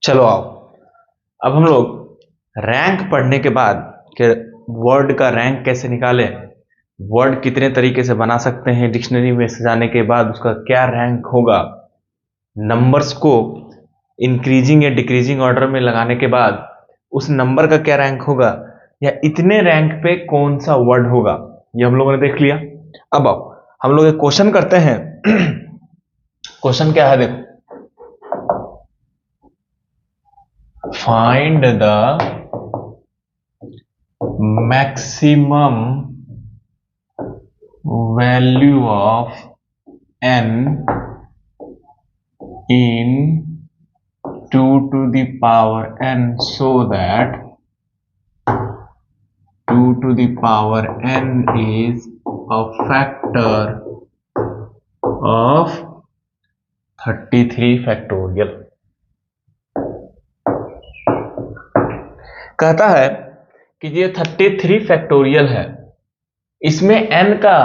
चलो आओ, अब हम लोग रैंक पढ़ने के बाद कि वर्ड का रैंक कैसे निकालें, वर्ड कितने तरीके से बना सकते हैं, डिक्शनरी में से जाने के बाद उसका क्या रैंक होगा, नंबर्स को इंक्रीजिंग या डिक्रीजिंग ऑर्डर में लगाने के बाद उस नंबर का क्या रैंक होगा, या इतने रैंक पे कौन सा वर्ड होगा, ये हम लोगों ने देख लिया। अब आओ हम लोग एक क्वेश्चन करते हैं। क्वेश्चन क्या है देखो, find the maximum value of n in 2 to the power n so that 2 to the power n is a factor of 33 factorial। कहता है कि ये 33 फैक्टोरियल है, इसमें n का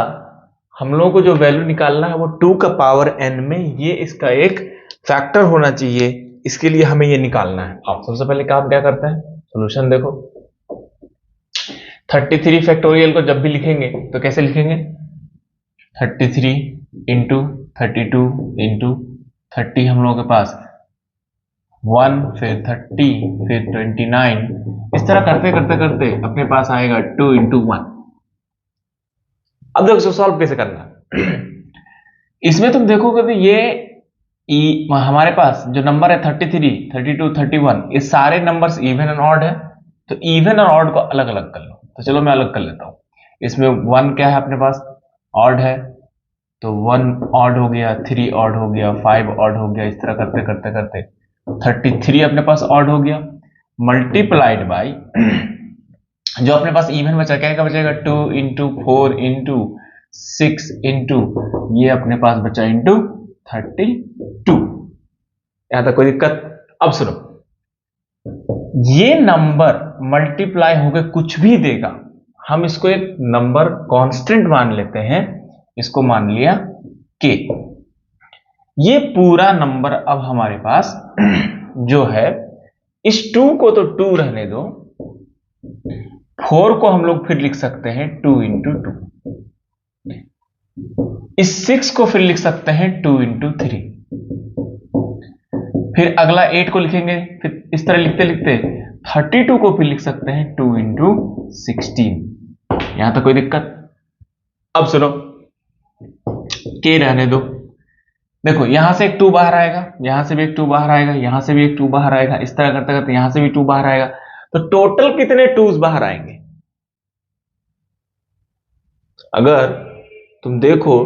हम लोगों को जो वैल्यू निकालना है वो 2 का पावर n में ये इसका एक फैक्टर होना चाहिए, इसके लिए हमें ये निकालना है। अब सबसे पहले काम क्या करते हैं, सॉल्यूशन देखो। 33 फैक्टोरियल को जब भी लिखेंगे तो कैसे लिखेंगे, 33 इंटू 32 इंटू 30 हम लोगों के पास 1, फिर 30, फिर 29, इस तरह करते करते करते अपने पास आएगा 2 इंटू 1। अब देखो सॉल्व कैसे करना। इसमें तुम देखोगे तो ये हमारे पास जो नंबर है 33, 32, 31, ये सारे नंबर्स इवन एंड ऑड है, तो इवन और ऑड को अलग अलग कर लो। तो चलो मैं अलग कर लेता हूं। इसमें 1 क्या है अपने पास, ऑड है, तो 1 ऑड हो गया, 3 ऑड हो गया, 5 ऑड हो गया, इस तरह करते करते करते 33 अपने पास ऑड हो गया, मल्टीप्लाइड बाई जो अपने पास इवन बचा, क्या बचेगा, 2 इंटू 4 इंटू 6 इंटू ये अपने पास बचा इंटू 32। यहां तक कोई दिक्कत? अब सुनो, ये नंबर मल्टीप्लाई होकर कुछ भी देगा, हम इसको एक नंबर कांस्टेंट मान लेते हैं, इसको मान लिया k। ये पूरा नंबर अब हमारे पास जो है, इस 2 को तो 2 रहने दो, 4 को हम लोग फिर लिख सकते हैं 2 इंटू 2, इस 6 को फिर लिख सकते हैं 2 इंटू 3, फिर अगला 8 को लिखेंगे, फिर इस तरह लिखते लिखते 32 को फिर लिख सकते हैं 2 इंटू 16। यहां तक कोई दिक्कत? अब सुनो, के रहने दो, देखो यहां से एक 2 बाहर आएगा, यहां से भी एक 2 बाहर आएगा, यहां से भी एक 2 बाहर आएगा, इस तरह करते करते यहां से भी 2 बाहर आएगा, तो टोटल कितने 2s बाहर आएंगे? अगर तुम देखो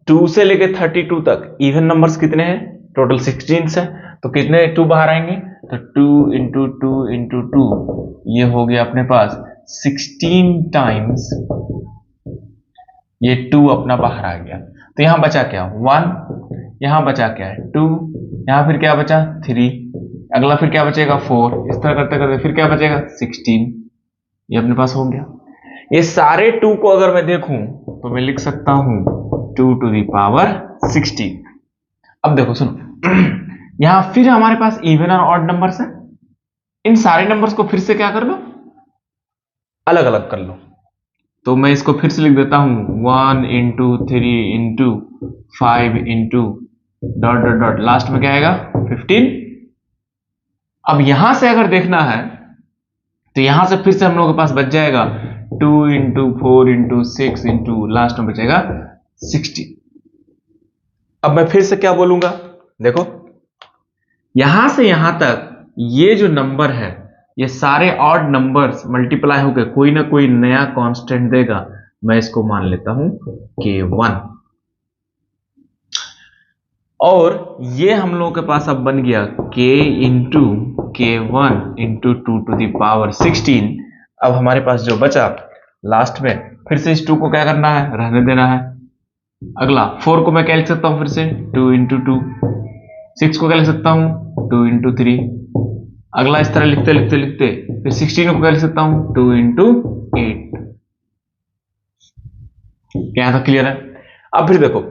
2 से लेके 32 तक इवन नंबर्स कितने हैं, टोटल 16 है, तो कितने 2 बाहर आएंगे, तो 2 इंटू 2 इंटू 2, ये हो गया अपने पास 16 टाइम्स, ये 2 अपना बाहर आ गया, तो यहां बचा क्या, 1, यहां बचा क्या है 2, यहां फिर क्या बचा 3, अगला फिर क्या बचेगा 4, इस तरह करते करते फिर क्या बचेगा 16, ये अपने पास हो गया। ये सारे 2 को अगर मैं देखूं तो मैं लिख सकता हूं 2 टू द पावर 16। अब देखो सुनो, यहां फिर हमारे पास इवन और ऑड नंबर्स है, इन सारे नंबर्स को फिर से क्या कर लो, अलग अलग कर लो। तो मैं इसको फिर से लिख देता हूं 1 into 3 into 5 into dot dot dot, last में क्या आएगा 15। अब यहां से अगर देखना है तो यहां से फिर से हम लोगों के पास बच जाएगा 2 इंटू 4 इंटू 6 इंटू लास्ट में बचेगा 60। अब मैं फिर से क्या बोलूंगा, देखो यहां से यहां तक ये जो नंबर है, ये सारे ऑड नंबर्स मल्टीप्लाई होकर कोई ना कोई नया कांस्टेंट देगा, मैं इसको मान लेता हूं k1, और ये हम लोगों के पास अब बन गया k into k1 into 2 to the power 16। अब हमारे पास जो बचा लास्ट में, फिर से इस 2 को क्या करना है, रहने देना है। अगला 4 को मैं क्या लिख सकता हूं, फिर से 2 इंटू 2, 6 को क्या लिख सकता हूं 2 इंटू 3, अगला इस तरह लिखते लिखते लिखते फिर 16 को क्या लिख सकता हूं 2 इंटू 8। यहां तक क्लियर है? अब फिर देखो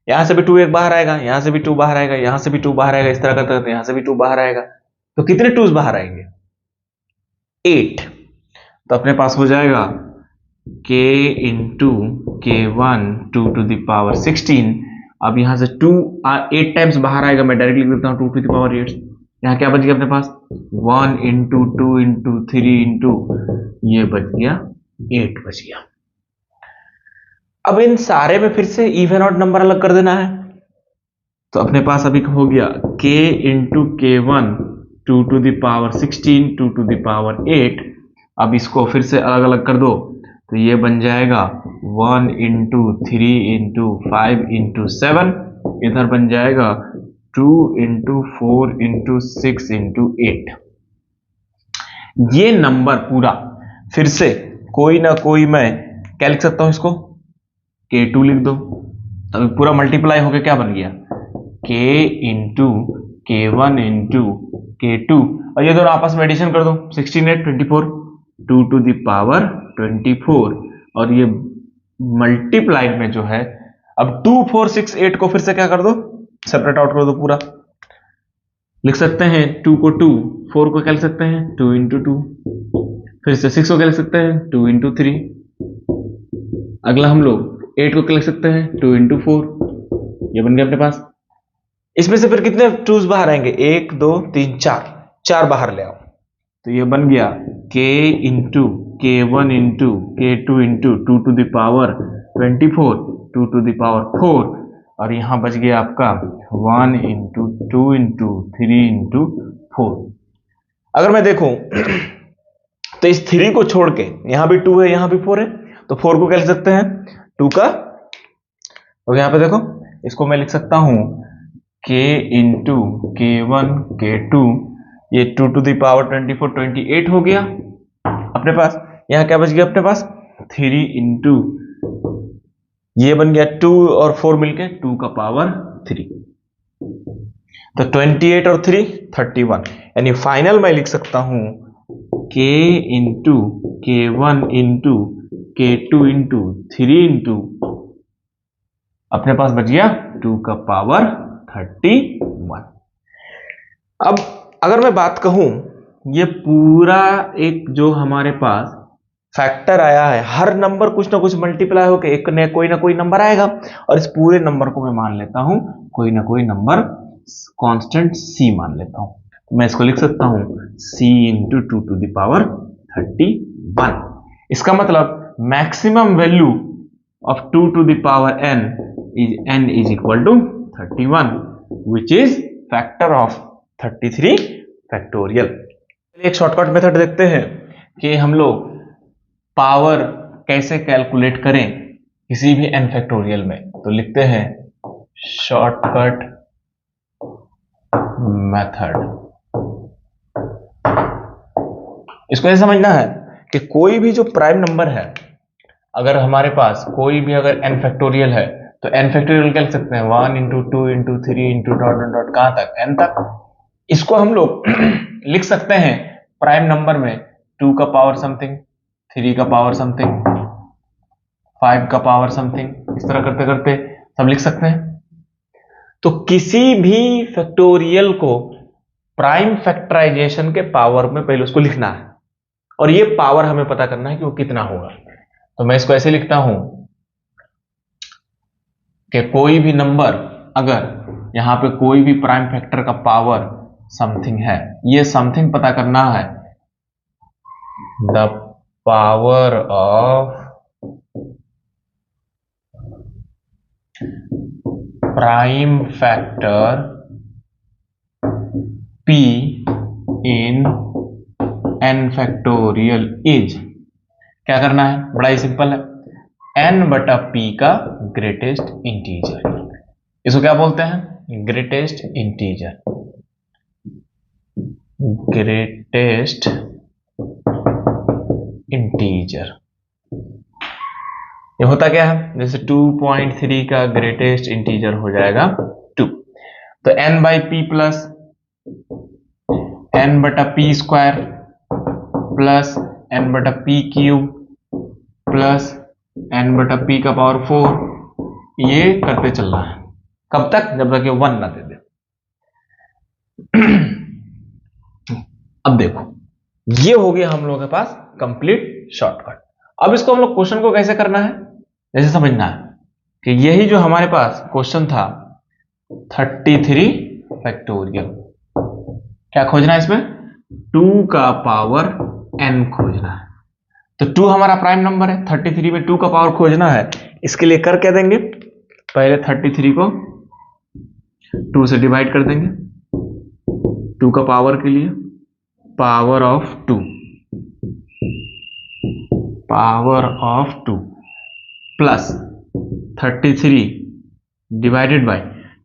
यहां से भी 2 एक बाहर आएगा, यहां से भी 2 बाहर आएगा, यहां से भी 2 बाहर आएगा, इस तरह करते करते यहां से भी 2 बाहर आएगा, तो कितने टूज बाहर आएंगे? 8। तो अपने पास हो जाएगा k into K1 2 to the power 16। अब यहां से 8 टाइम्स बाहर आएगा, मैं डायरेक्टली लिख देता हूं 2 टू द पावर 8। यहां क्या बच गया अपने पास? 1 इंटू 2 इंटू 3 इंटू, ये बच गया 8 बच गया। अब इन सारे में फिर से इवन ऑड नंबर अलग कर देना है। तो अपने पास अभी हो गया k into K1 2 to the power 16 2 to the power 8। अब इसको फिर से अलग अलग कर दो, तो ये बन जाएगा 1 इंटू 3 इंटू 5 इंटू 7। इधर बन जाएगा 2 इंटू 4 इंटू 6 इंटू 8। ये नंबर पूरा फिर से कोई ना कोई मैं क्या लिख सकता हूं, इसको K2 लिख दो। तो पूरा मल्टीप्लाई होकर क्या बन गया? K into K1 into K2, और ये दोनों आपस में एडिशन कर दो, 16 8 24, 2 टू द पावर 24, और ये मल्टीप्लाइड में जो है, अब 2 4 6 8 को फिर से क्या कर दो, सेपरेट आउट कर दो। पूरा लिख सकते हैं 2 को 2, 4 को क्या लिख सकते हैं 2 इंटू 2, फिर से 6 को क्या लिख सकते हैं 2 इंटू 3। अगला हम लोग 8 को क्या लिख सकते हैं 2 इंटू 4। ये बन गया अपने पास। इसमें से फिर कितने टूज बाहर आएंगे? 1 2 3 4, 4 बाहर ले आओ। तो ये बन गया k into K1 into K2 into 2 to the power 24 2 to the power 4, और यहां बच गया आपका 1 इंटू 2 इंटू 3 इंटू 4। अगर मैं देखूं तो इस 3 को छोड़ के यहां भी 2 है यहां भी 4 है, तो 4 को क्या लिख सकते हैं 2 का, तो यहां पे देखो इसको मैं लिख सकता हूं k इंटू K1 K2, ये 2 टू द पावर 24 28 हो गया अपने पास। यहां क्या बच गया अपने पास 3 इंटू, ये बन गया 2 और 4 मिलके 2 का पावर 3, तो 28 और 3 31, यानी फाइनल मैं लिख सकता हूं k into K1 into K2 into 3 into, अपने पास बच गया 2 का पावर 31। अब अगर मैं बात कहूं, ये पूरा एक जो हमारे पास फैक्टर आया है, हर नंबर कुछ ना कुछ मल्टीप्लाई होकर एक ने कोई ना कोई नंबर आएगा, और इस पूरे नंबर को मैं मान लेता हूं कोई ना कोई नंबर कांस्टेंट c मान लेता हूं। तो मैं इसको लिख सकता हूं c into 2 to the power 31। इसका मतलब maximum value of 2 to the power n is equal to 31, which is factor of 33 factorial. एक शॉर्टकट मेथड देखते हैं कि हम लोग पावर कैसे कैलकुलेट करें किसी भी n फैक्टोरियल में। तो लिखते हैं शॉर्टकट मेथड। इसको ऐसे समझना है कि कोई भी जो प्राइम नंबर है, अगर हमारे पास कोई भी अगर n फैक्टोरियल है, तो n फैक्टोरियल क्या लिख सकते हैं 1 into 2 into 3 into dot dot dot, कहां तक n तक। इसको हम लोग लिख सकते हैं प्राइम नंबर में 2 का पावर समथिंग, 3 का पावर समथिंग, 5 का पावर समथिंग, इस तरह करते करते सब लिख सकते हैं। तो किसी भी फैक्टोरियल को प्राइम फैक्टराइजेशन के पावर में पहले उसको लिखना है, और ये पावर हमें पता करना है कि वो कितना होगा। तो मैं इसको ऐसे लिखता हूं कि कोई भी नंबर अगर यहां पे कोई भी प्राइम फैक्टर का पावर समथिंग है, ये समथिंग पता करना है, the power of prime factor p in n factorial is, क्या करना है, बड़ा ही सिंपल है, n बटा p का ग्रेटेस्ट इंटीजर। इसको क्या बोलते हैं, ग्रेटेस्ट इंटीजर। ग्रेटेस्ट इंटीजर ये होता क्या है, जैसे 2.3 का ग्रेटेस्ट इंटीजर हो जाएगा 2, तो n by P plus n बटा पी स्क्वायर प्लस n बटा पी क्यूब प्लस n बटा पी का पावर 4, ये करते चलना है। कब तक, जब तक ये 1 ना दे दे। अब देखो, ये हो गया हम लोगों के पास कंप्लीट शॉर्टकट। अब इसको हम लोग क्वेश्चन को कैसे करना है, जैसे समझना है कि यही जो हमारे पास क्वेश्चन था 33 फैक्टोरियल, क्या खोजना है इसमें, 2 का पावर n खोजना है। तो 2 हमारा प्राइम नंबर है, 33 में 2 का पावर खोजना है। इसके लिए कर क्या देंगे, पहले 33 को 2 से डिवाइड कर देंगे, 2 का पावर के लिए power of 2 plus 33 divided by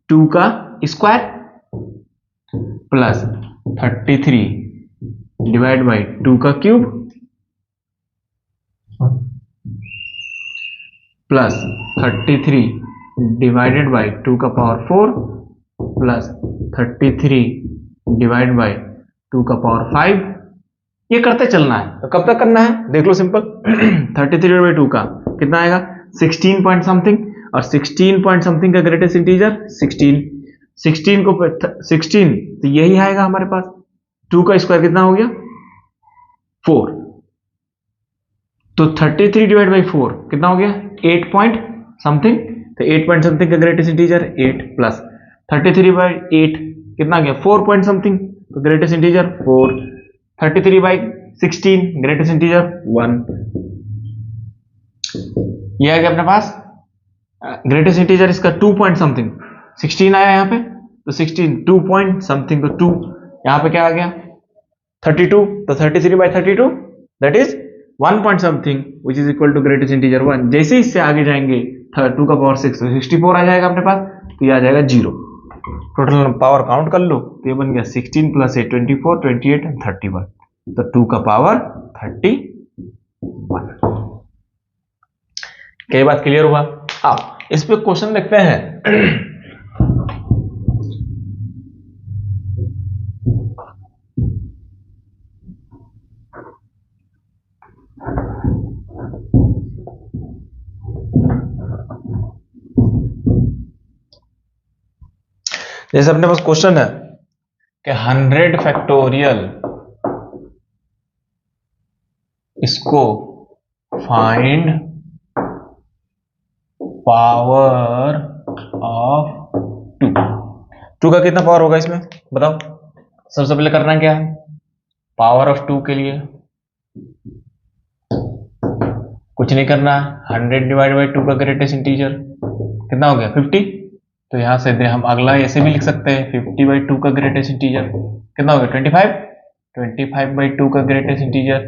2 का स्क्वायर प्लस 33 डिवाइड बाय 2 का क्यूब प्लस 33 डिवाइडेड बाय 2 का पावर 4 प्लस 33 डिवाइड बाय 2 का पावर 5। ये करते चलना है। तो कब तक करना है, देख लो सिंपल। 33 बाई 2 का कितना आएगा, 16 पॉइंट समथिंग, और 16 पॉइंट समथिंग का ग्रेटेस्ट इंटीजर 16, 16 को 16, तो यही आएगा हमारे पास। 2 का स्क्वायर कितना हो गया 4, तो 33 डिवाइड बाई 4 कितना हो गया 8 पॉइंट समथिंग, तो 8 पॉइंट समथिंग का ग्रेटेस्ट इंटीजर 8 प्लस 33 बाई 8 कितना गया 4 पॉइंट समथिंग, तो greatest integer 4, 33 by 16 greatest integer 1। ये आ गया अपने पास ग्रेटेस्ट इंटीजर इसका 2 पॉइंट समथिंग, 16 आया यहाँ पे, तो 16 2 पॉइंट समथिंग, तो 2 यहाँ पे क्या आ गया 32, तो 33 by 32 that is 1 point something which is equal to greatest integer 1। जैसे ही इससे आगे जाएंगे 2 का पावर 6, तो 64 आ जाएगा अपने पास, तो ये आ जाएगा 0। टोटल पावर काउंट कर लो, तो ये बन गया 16 प्लस 8 24, 28 एंड 31, तो 2 का पावर 31। क्या बात क्लियर हुआ। अब इस पे क्वेश्चन देखते हैं। जैसे अपने पास क्वेश्चन है कि 100 फैक्टोरियल, इसको फाइंड पावर ऑफ 2 का कितना पावर होगा इसमें बताओ। सबसे पहले करना क्या है, पावर ऑफ 2 के लिए कुछ नहीं करना है, 100 डिवाइड बाई 2 का ग्रेटेस्ट इंटीजर कितना हो गया 50, तो यहां से हम अगला ऐसे भी लिख सकते हैं 50 बाई 2 का ग्रेटेस्ट इंटीजर कितना हो गया 25, 25 बाई 2 का ग्रेटेस्ट इंटीजर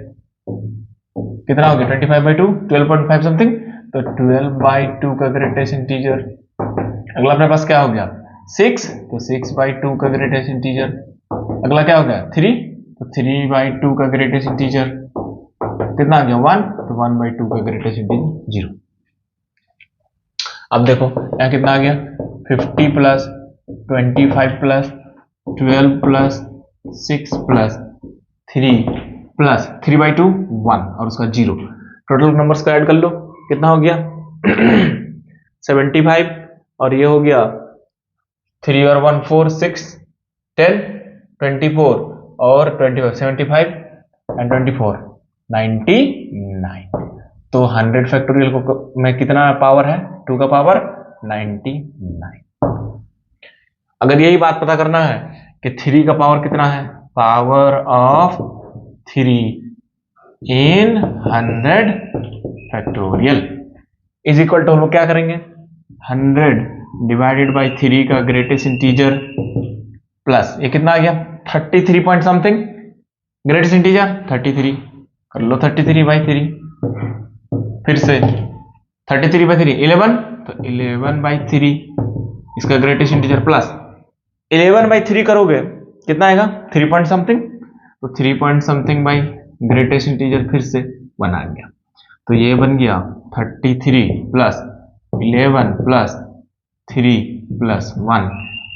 कितना हो गया 25 बाई 2 12.5 समथिंग, तो 12 बाई 2 का ग्रेटेस्ट इंटीजर। अगला अपने पास क्या हो गया 6, तो 6 बाई 2 का ग्रेटेस्ट इंटीजर। अगला क्या हो गया 3, तो 3 बाई 2 का ग्रेटेस्ट इंटीजर कितना आ गया 1, तो 1 बाई 2 का ग्रेटेस्ट इंटीजर 0। अब देखो यहाँ कितना आ गया 50 plus 25 plus 12 plus 6 plus 3 plus 3 by 2 1 और उसका 0। टोटल नंबर्स का ऐड कर लो, कितना हो गया 75, और ये हो गया 3 और 1 4 6 10 24 और 25 75 एंड 24 99। तो 100 फैक्टोरियल में कितना पावर है 2 का पावर 99। अगर यही बात पता करना है कि 3 का पावर कितना है, power of 3 in 100 factorial is equal to, हम लोग क्या करेंगे 100 डिवाइडेड बाई 3 का ग्रेटेस्ट इंटीजर प्लस ये कितना आ गया 33 पॉइंट समथिंग ग्रेटेस्ट इंटीजर 33 कर लो 33 बाई 3, फिर से 33 बाई 3 11, तो 11 बाई 3 इसका ग्रेटेस्ट इंटीजर प्लस 11 बाई 3 करोगे कितना आएगा 3 पॉइंट समथिंग, तो 3 point something by greatest integer फिर से 1 आ गया, तो ये बन गया 33 plus 11 plus 3 plus 1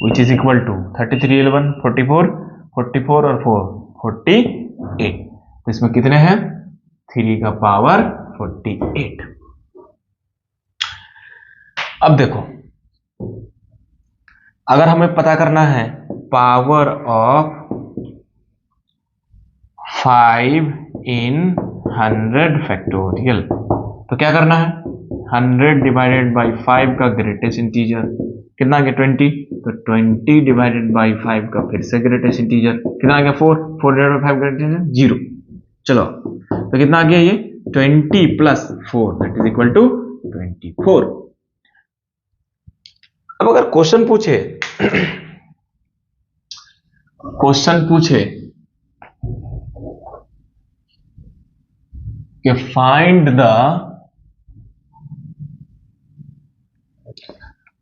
which is equal to 33 11 44 44 और 4 48। तो इसमें कितने हैं 3 का पावर 48। अब देखो अगर हमें पता करना है पावर ऑफ 5 इन 100 फैक्टोरियल। तो क्या करना है, 100 डिवाइडेड बाई 5 का ग्रेटेस्ट इंटीजर कितना आ गया 20, तो 20 डिवाइडेड बाई 5 का फिर से ग्रेटेस्ट इंटीजर कितना आ गया 4, 4 डिवाइडेड बाई 5 ग्रेटेस्ट 0। चलो तो कितना आ गया ये 20 plus 4 that is equal to 24। अब अगर क्वेश्चन पूछे कि फाइंड द,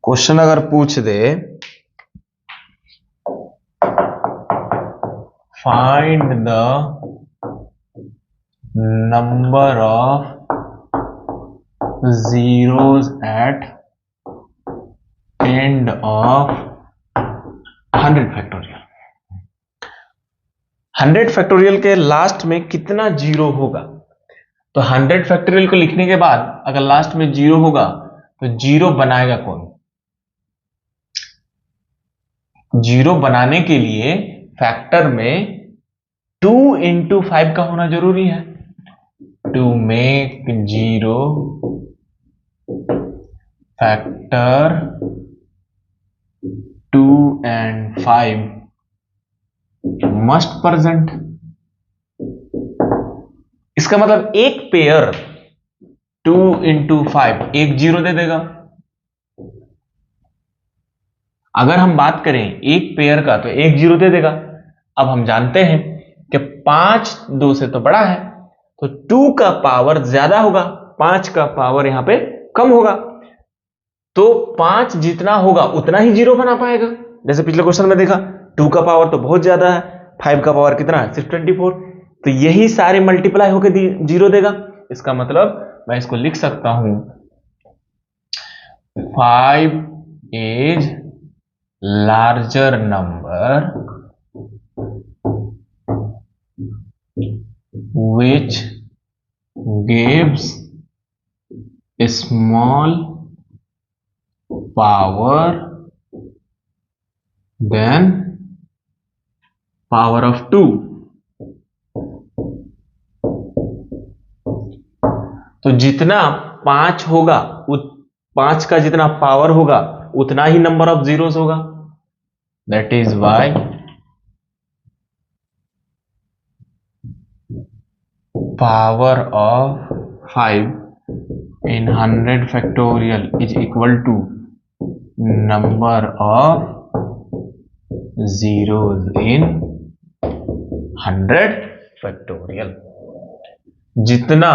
क्वेश्चन अगर पूछ they find the number of zeros at end of 100 factorial. 100 factorial के लास्ट में कितना जीरो होगा, तो 100 फैक्टोरियल को लिखने के बाद अगर लास्ट में जीरो होगा तो जीरो बनाएगा कौन। जीरो बनाने के लिए फैक्टर में 2 into 5 का होना जरूरी है। To make zero factor 2 and 5 must present. इसका मतलब एक पेयर 2 into 5 एक जीरो दे देगा। अगर हम बात करें एक पेयर का तो एक जीरो दे देगा। अब हम जानते हैं कि 5 2 से तो बड़ा है, तो 2 का पावर ज्यादा होगा, 5 का पावर यहां पे कम होगा, तो 5 जितना होगा उतना ही जीरो बना पाएगा। जैसे पिछले क्वेश्चन में देखा 2 का पावर तो बहुत ज्यादा है, 5 का पावर कितना है सिर्फ 24, तो यही सारे मल्टीप्लाई होकर जीरो देगा। इसका मतलब मैं इसको लिख सकता हूं 5 is larger number which gives a small power than power of 2। तो जितना 5 होगा 5 का जितना पावर होगा उतना ही नंबर ऑफ जीरोस होगा। That is why power of 5 in 100 factorial is equal to number of zeros in 100 factorial। जितना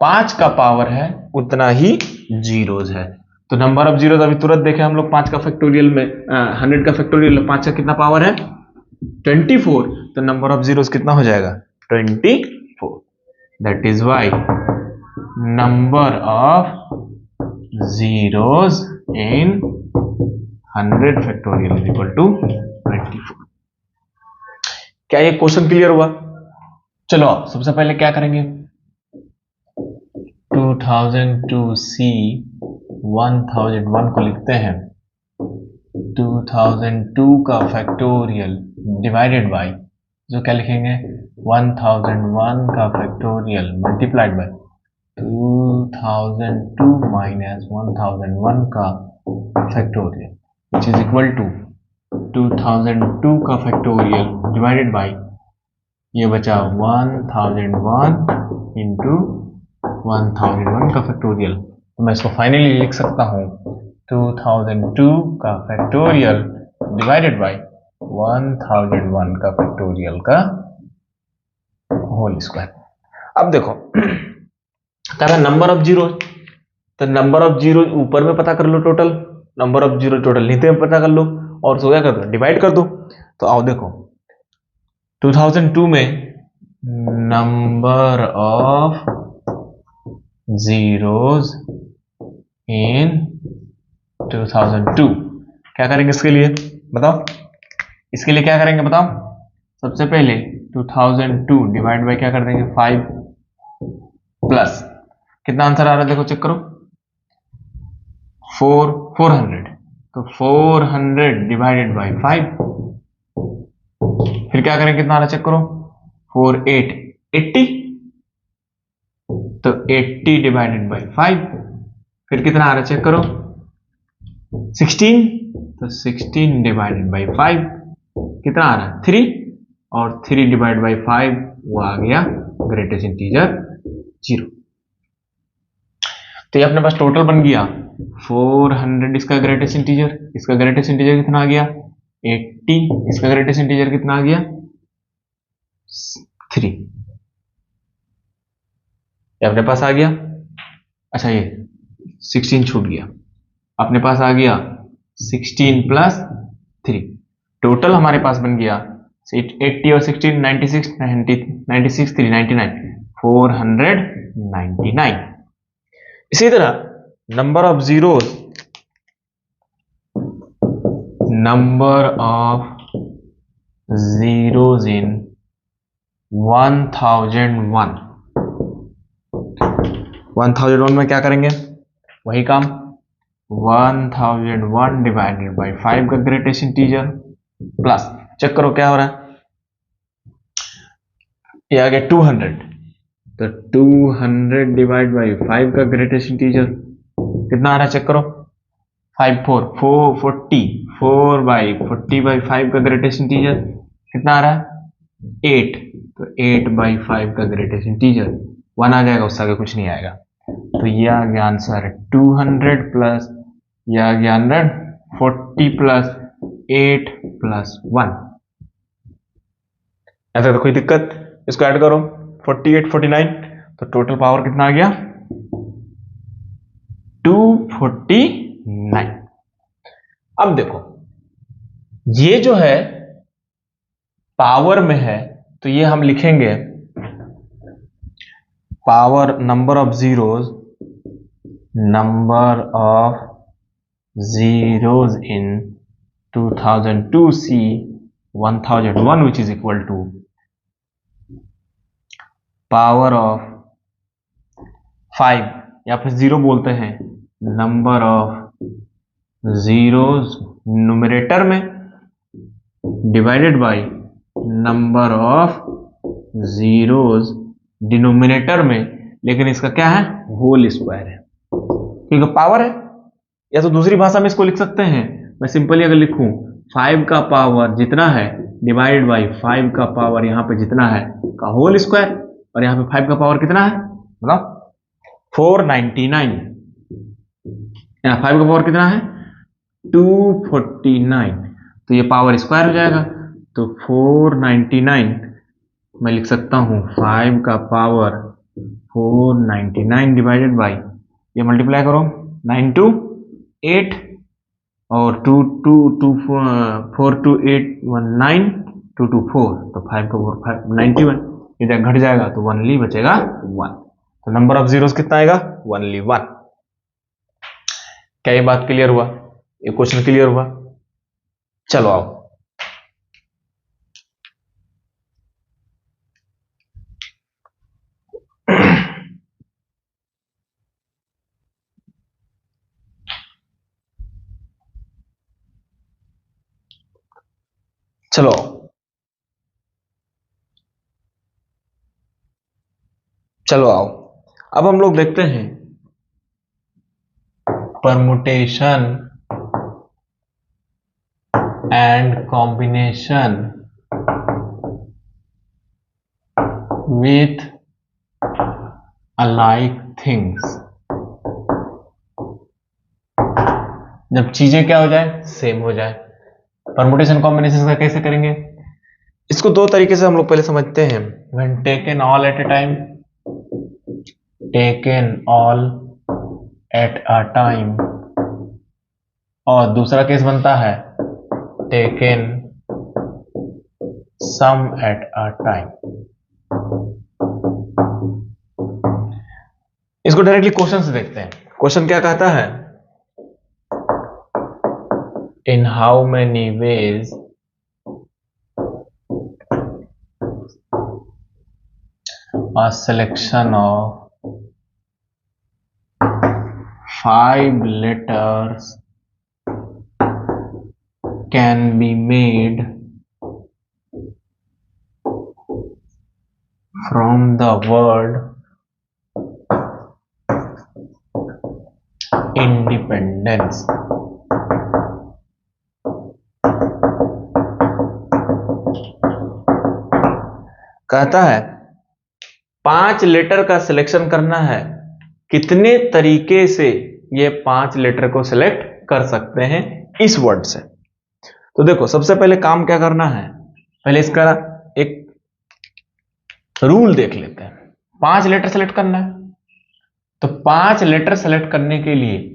5 का पावर है उतना ही जीरोज है। तो नंबर ऑफ जीरोज अभी तुरंत देखे हम लोग 5 का फैक्टोरियल में 100 का फैक्टोरियल 5 का कितना पावर है 24, तो नंबर ऑफ जीरोज कितना हो जाएगा 24। That is why number of zeros in 100 factorial is equal to 24। क्या ये क्वेश्चन क्लियर हुआ? चलो सबसे पहले क्या करेंगे 2002C 1001 को लिखते हैं 2002 का फैक्टोरियल डिवाइडेड बाय, जो क्या लिखेंगे 1001 का फैक्टोरियल मल्टीप्लाइड बाय 2002 माइनस 1001 का factorial which is equal to 2002 का फैक्टोरियल डिवाइडेड बाय ये बचा 1001 इंटू 1001 का फैक्टोरियल। तो मैं इसको फाइनली लिख सकता हूं 2002 का फैक्टोरियल डिवाइडेड बाय 1001 का फैक्टोरियल का होल स्क्वायर। अब देखो कहता नंबर ऑफ जीरो, तो नंबर ऑफ जीरो ऊपर में पता कर लो total, number of zero total नीचे में पता कर लो और सो क्या कर दो डिवाइड कर दो। तो आओ देखो 2002 में नंबर ऑफ जीरोज इन 2002 क्या करेंगे इसके लिए बताओ, इसके लिए क्या करेंगे बताओ। सबसे पहले 2002 डिवाइड बाय क्या कर देंगे 5 प्लस कितना आंसर आ रहा है देखो चेक करो 400, तो 400 डिवाइडेड बाय 5, फिर क्या करेंगे कितना आ रहा है चेक करो 4 8 80, तो 80 डिवाइडेड बाई 5, फिर कितना आ रहा है चेक करो, 16, तो 16 डिवाइडेड बाई 5 कितना आ रहा है 3, और 3 डिवाइड बाई 5 वो आ गया ग्रेटेस्ट इंटीजर 0। तो ये अपने पास टोटल बन गया 400, इसका ग्रेटेस्ट इंटीजर, इसका ग्रेटेस्ट इंटीजर कितना आ गया 80, इसका ग्रेटेस्ट इंटीजर कितना आ गया 3, ये अपने पास आ गया। अच्छा ये 16 छूट गया, अपने पास आ गया 16 प्लस 3, टोटल हमारे पास बन गया 80 और 16 96 96 3 99 499। इसी तरह number of zeros, number of zeros इन 1001, 1001 में क्या करेंगे, वही काम, 1001 डिवाइडेड बाई 5 का ग्रेटेस्ट इंटीजर प्लस, चेक करो क्या हो रहा है, ये आ गया 200, तो 200 डिवाइड बाई 5 का ग्रेटेस्ट इंटीजर कितना आ रहा है चेक करो, 5 4 4 40, 4 बाई 40 बाई 5 का ग्रेटेस्ट इंटीजर कितना आ रहा है 8, तो 8 बाई 5 का ग्रेटेस्ट इंटीजर 1 आ जाएगा, उससे आगे कुछ नहीं आएगा। तो ये आ गया आंसर 200 प्लस, ये आ गया 140 प्लस 8 प्लस 1। ऐसा तो कोई दिक्कत, इसको ऐड करो 48 49, तो टोटल पावर कितना आ गया 249। अब देखो ये जो है पावर में है, तो ये हम लिखेंगे power number of zeros, number of zeros in 2002 C 1001 which is equal to power of 5 या फिर 0 बोलते हैं, नंबर ऑफ जीरोस न्यूमरेटर में divided by number of zeros denominator में, लेकिन इसका क्या है होल स्क्वायर है, क्योंकि पावर है। या तो दूसरी भाषा में इसको लिख सकते हैं, मैं सिंपली अगर लिखूं 5 का पावर जितना है डिवाइडेड बाय 5 का पावर यहाँ पे जितना है का होल स्क्वायर, और यहाँ पे 5 का पावर कितना है मतलब 499, यहाँ 5 का पावर कितना है 249, तो ये पावर स्क्वायर हो जाएगा, तो 499 मैं लिख सकता हूँ 5 का पावर 499 डिवाइडेड बाई, ये मल्टीप्लाई करो 9 2 8 और 2 2 2 4 2 8 1 9 2 2 4, तो 5 का पावर 91, ये जब घट जाएगा तो ओनली बचेगा 1, तो नंबर ऑफ जीरोस कितना आएगा ओनली 1। क्या ये बात क्लियर हुआ, ये क्वेश्चन क्लियर हुआ? चलो आओ चलो चलो आओ, अब हम लोग देखते हैं permutation and combination with alike things, जब चीजें क्या हो जाए सेम हो जाए। परमुटेशन कॉम्बिनेशन का कैसे करेंगे, इसको दो तरीके से हम लोग पहले समझते हैं, when taken all at a time, taken all at a time, और दूसरा केस बनता है taken some at a time. इसको डायरेक्टली क्वेश्चन से देखते हैं, क्वेश्चन क्या कहता है, in how many ways a selection of 5 letters can be made from the word independence. कहता है 5 लेटर का सिलेक्शन करना है, कितने तरीके से ये 5 लेटर को सिलेक्ट कर सकते हैं इस वर्ड से। तो देखो सबसे पहले काम क्या करना है, पहले इसका एक रूल देख लेते हैं। 5 लेटर सेलेक्ट करना है, तो 5 लेटर सेलेक्ट करने के लिए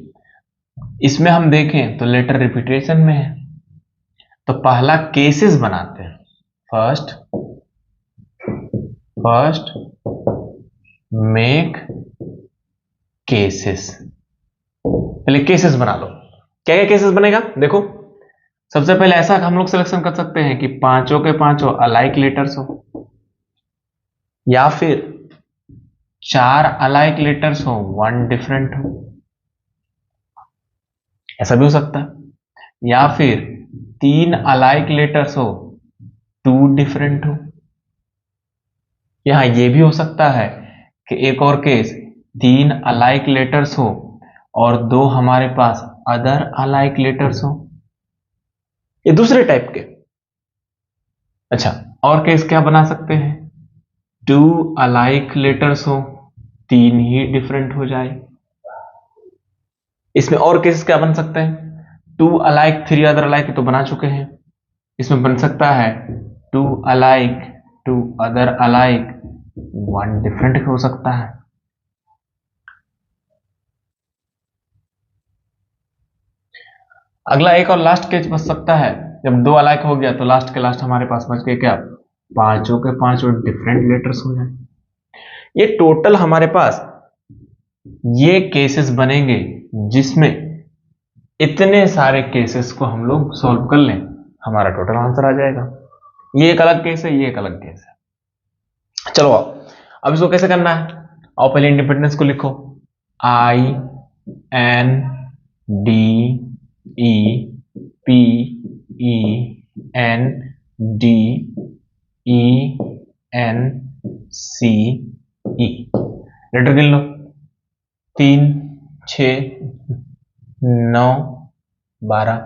इसमें हम देखें तो लेटर रिपीटेशन में है, तो पहला केसेस बनाते हैं। फर्स्ट मेक केसेस, पहले केसेस बना लो। क्या क्या केसेस बनेगा देखो, सबसे पहले ऐसा हम लोग सिलेक्शन कर सकते हैं कि पांचों के पांचों अलाइक लेटर्स हो, या फिर 4 अलाइक लेटर्स हो 1 डिफरेंट हो, ऐसा भी हो सकता है, या फिर 3 अलाइक लेटर्स हो 2 डिफरेंट हो। यहां यह भी हो सकता है कि एक और केस 3 अलाइक लेटर्स हो और 2 हमारे पास अदर अलाइक लेटर्स हो, ये दूसरे टाइप के। अच्छा, और केस क्या बना सकते हैं, 2 अलाइक लेटर्स हो 3 ही डिफरेंट हो जाए। इसमें और केसेस क्या बन सकते हैं, 2 अलाइक 3 अदर अलाइक तो बना चुके हैं, इसमें बन सकता है 2 अलाइक 2 अदर अलाइक 1 डिफरेंट हो सकता है। अगला एक और लास्ट केस बच सकता है, जब 2 अलाइक हो गया तो लास्ट के लास्ट हमारे पास बच गए क्या, पांचों के पांचों डिफरेंट लेटर्स हो जाए। ये टोटल हमारे पास ये केसेस बनेंगे जिसमें इतने सारे केसेस को हम लोग सॉल्व कर लें, हमारा टोटल आंसर आ जाएगा। ये एक अलग केस है, ये एक अलग केस है। चलो अब इसको कैसे करना है, आओ पहले इंडिपेंडेंस को लिखो, I N D E P E N D E N C E, letter गिन लो, 3 6 9 12,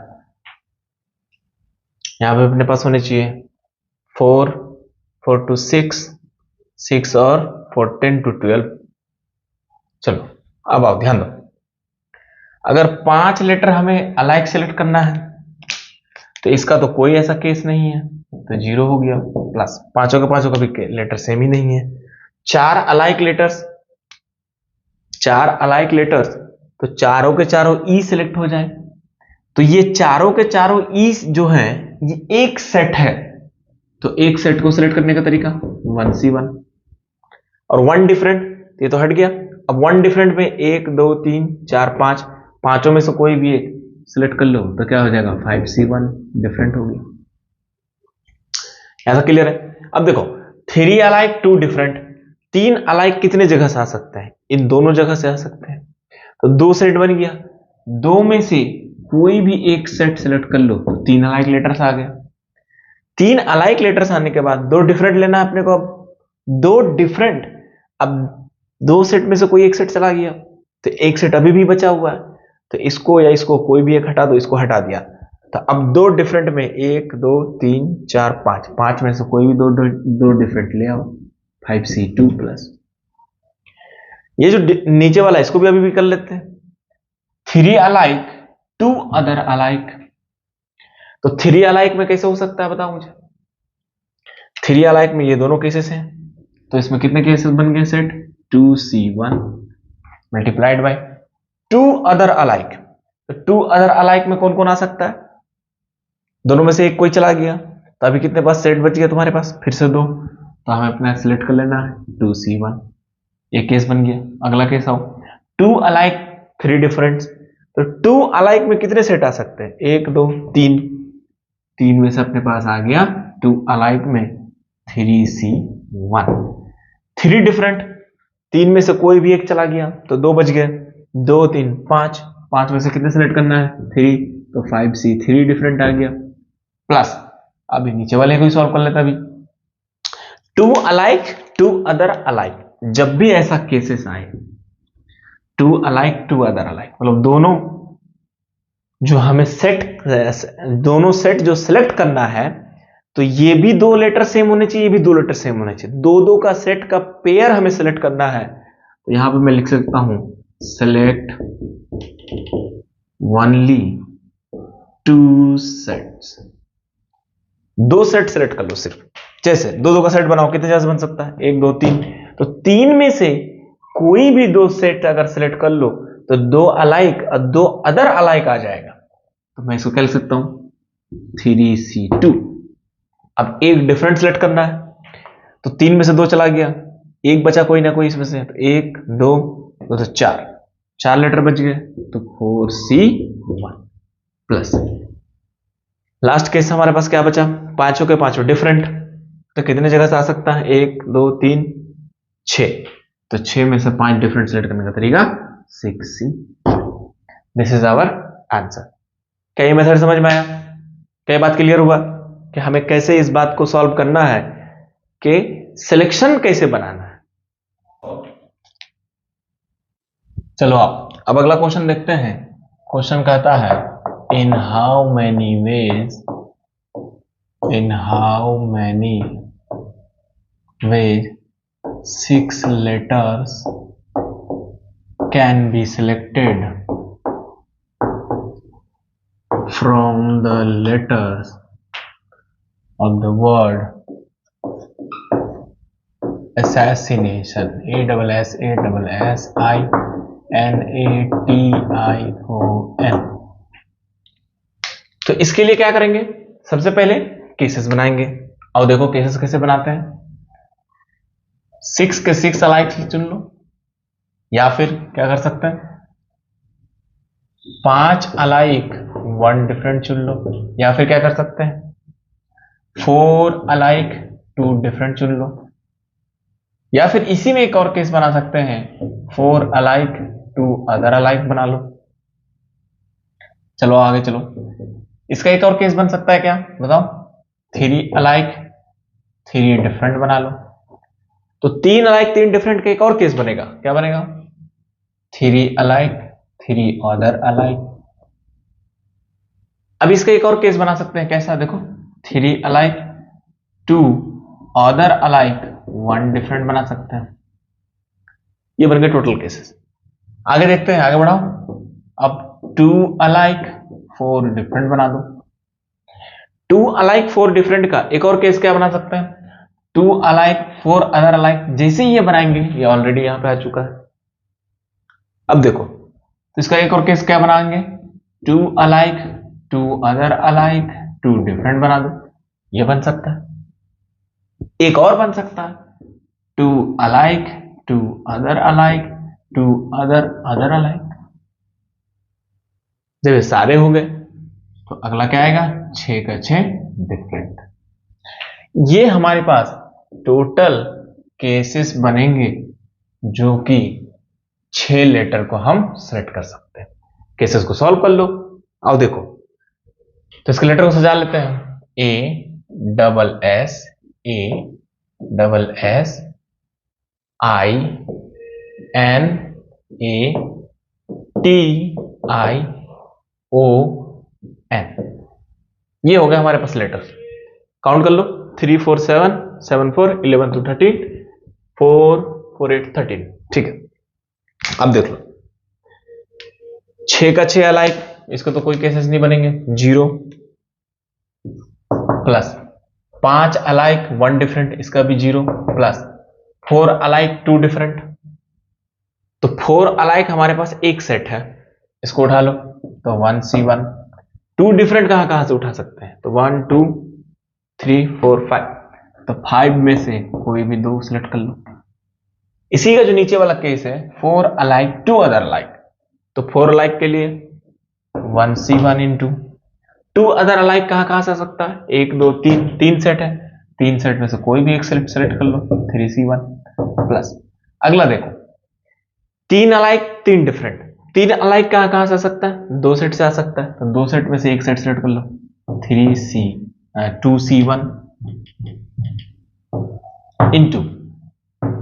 यहां पे अपने पास होने चाहिए 4 4 to 6 6 और 4 10 to 12। चलो अब आओ ध्यान दो, अगर 5 लेटर हमें अलाइक सेलेक्ट करना है तो इसका तो कोई ऐसा केस नहीं है, तो 0 हो गया, प्लस पांचों के पांचों का भी लेटर सेम ही नहीं है। 4 अलाइक लेटर्स, 4 अलाइक लेटर्स, तो चारों के चारों ई सिलेक्ट हो जाए, तो ये चारों के चारों ई जो है ये एक सेट है, तो एक सेट को सिलेक्ट करने का तरीका 1C1, और 1 डिफरेंट ये तो हट गया। अब 1 डिफरेंट में 1 2 3 4 5, पांचों में से कोई भी एक सिलेक्ट कर लो तो क्या हो जाएगा 5C1 डिफरेंट हो गया। ऐसा क्लियर है। अब देखो 3 अलाइक 2 डिफरेंट, 3 अलाइक कितने जगह से आ सकते हैं, इन दोनों जगह से आ सकते हैं, तो 2 सेट बन गया, 2 में से कोई भी एक सेट सिलेक्ट कर लो तो 3 अलाइक लेटर्स आ गया। 3 अलाइक लेटर्स आने के बाद 2 डिफरेंट लेना है अपने को, अब 2 डिफरेंट, अब 2 सेट में से कोई एक सेट चला गया तो एक सेट अभी भी बचा हुआ है, तो इसको या इसको कोई भी एक हटा दो, इसको हटा दिया, तो अब 2 डिफरेंट में 1 2 3 4 5, 5 में से कोई भी दो डिफरेंट ले आओ, 5C2 प्लस। ये जो नीचे वाला है इसको भी अभी भी कर लेते हैं, 3 अलाइक 2 अदर अलाइक, तो 3 अलाइक में कैसे हो सकता है बताओ मुझे, 3 अलाइक में ये दोनों केसेस हैं, तो इसमें कितने केसेस बन गए set, 2C1 multiplied by 2 other alike, तो 2 अदर अलाइक में कौन कौन आ सकता है, दोनों में से एक कोई चला गया, तो अभी कितने पास सेट बच गया तुम्हारे पास, फिर से 2, तो हमें अपना सिलेक्ट कर लेना है 2C1, एक केस बन गया। अगला केस आओ, 2 अलाइक 3 डिफरेंट्स, तो 2 अलाइक में कितने सेट आ सकते हैं, 1 2 3, 3 में से अपने पास आ गया 2 अलाइक में 3C1। 3 डिफरेंट, 3 में से कोई भी एक चला गया तो 2 बच गए, 2 3 5, 5 में से कितने सेलेक्ट करना है 3, तो 5C3 डिफरेंट आ गया, प्लस अभी नीचे वाले को ही सॉल्व कर लेता, अभी 2 अलाइक टू अदर अलाइक, जब भी ऐसा केसेस आए, two alike two other alike मतलब दोनों जो हमें दोनों सेट जो सिलेक्ट करना है, तो ये भी दो लेटर सेम होने चाहिए, ये भी दो लेटर सेम होने चाहिए, दो दो का सेट का पेयर हमें सिलेक्ट करना है। तो यहां पे मैं लिख सकता हूं सिलेक्ट ओनली टू सेट्स, दो सेट सिलेक्ट कर लो सिर्फ। जैसे दो दो का सेट बनाओ, कितने जैसे बन सकता है, एक दो तीन, तो तीन में से कोई भी दो सेट अगर सिलेक्ट कर लो तो दो अलाइक और दो अदर अलाइक आ जाएगा। तो मैं इसको क्या लिख सकता हूं 3C2। अब एक डिफरेंट सिलेक्ट करना है, तो तीन में से दो चला गया, एक बचा कोई ना कोई इसमें से, तो एक दो तो चार, चार लेटर बच गए, तो 4C1 प्लस लास्ट केस हमारे पास क्या बचा, पांचों के पांचों डिफरेंट, तो कितने जगह से आ सकता है, एक दो तीन छह, तो छह में से पांच डिफरेंट सिलेक्ट करने का तरीका 6C। This is our answer. क्या ये मेथड समझ में आया? क्या बात क्लियर हुआ कि हमें कैसे इस बात को सॉल्व करना है कि सिलेक्शन कैसे बनाना है? चलो अब अगला क्वेश्चन देखते हैं। क्वेश्चन कहता है in how many veg 6 letters can be selected from the letters of the word assassination, ASSASSINATION। तो इसके लिए क्या करेंगे, सबसे पहले केसेस बनाएंगे। और देखो केसेस कैसे बनाते हैं, 6 के 6 अलाइक चुन लो, या फिर क्या कर सकते हैं 5 अलाइक 1 डिफरेंट चुन लो, या फिर क्या कर सकते हैं 4 अलाइक 2 डिफरेंट चुन लो, या फिर इसी में एक और केस बना सकते हैं 4 अलाइक 2 अदर अलाइक बना लो। चलो आगे चलो, इसका एक और केस बन सकता है क्या बताओ, 3 अलाइक 3 डिफरेंट बना लो। तो 3 अलाइक 3 डिफरेंट का एक और केस बनेगा, क्या बनेगा 3 अलाइक 3 अदर अलाइक। अब इसका एक और केस बना सकते हैं, कैसा देखो 3 अलाइक 2 अदर अलाइक 1 डिफरेंट बना सकते हैं। ये बन गए टोटल केसेस। आगे देखते हैं, आगे बढ़ाओ। अब 2 अलाइक 4 डिफरेंट बना दो। 2 अलाइक 4 डिफरेंट का एक और केस क्या बना सकते हैं 2 अलाइक 4 अदर अलाइक। जैसे ही ये बनाएंगे, ये ऑलरेडी यहां पे आ चुका है। अब देखो, तो इसका एक और केस क्या बनाएंगे 2 अलाइक 2 अदर अलाइक 2 डिफरेंट बना दो, ये बन सकता है। एक और बन सकता है 2 alike 2 other alike 2 other alike. जब ये सारे हो गए तो अगला क्या आएगा 6 का 6 डिफरेंट। ये हमारे पास टोटल केसेस बनेंगे जो कि 6 लेटर को हम सेलेक्ट कर सकते हैं। केसेस को सॉल्व कर लो। आओ देखो, तो इसके लेटर को सजा लेते हैं, ASSASSINAN ये हो गया हमारे पास लेटर। काउंट कर लो 3 4 7 7 4 11 2 13 4 4 8 13। ठीक है, अब देख लो 6 का 6 अलाइक, इसको तो कोई केसेस नहीं बनेंगे, 0 प्लस 5 अलाइक 1 डिफरेंट, इसका भी 0 प्लस 4 अलाइक 2 डिफरेंट। तो 4 अलाइक हमारे पास एक सेट है, इसको उठा लो तो 1C1। 2 डिफरेंट कहां कहां से उठा सकते हैं, तो 1 2 3 4 5, तो 5 में से कोई भी 2 सिलेक्ट कर लो। इसी का जो नीचे वाला केस है 4 अलाइक 2 अदर अलाइक, तो 4 अलाइक के लिए 1C1 इंटू 2 अदर अलाइक कहां कहां से आ सकता है, 1 2 3, 3 सेट है, 3 सेट में से कोई भी एक सेलेक्ट कर लो 3C1 प्लस। अगला देखो 3 अलाइक 3 डिफरेंट, 3 अलाइक कहां कहां से आ सकता है, 2 सेट से आ सकता है, तो 2 सेट में से एक सेट सेलेक्ट कर लो 2C1 इंटू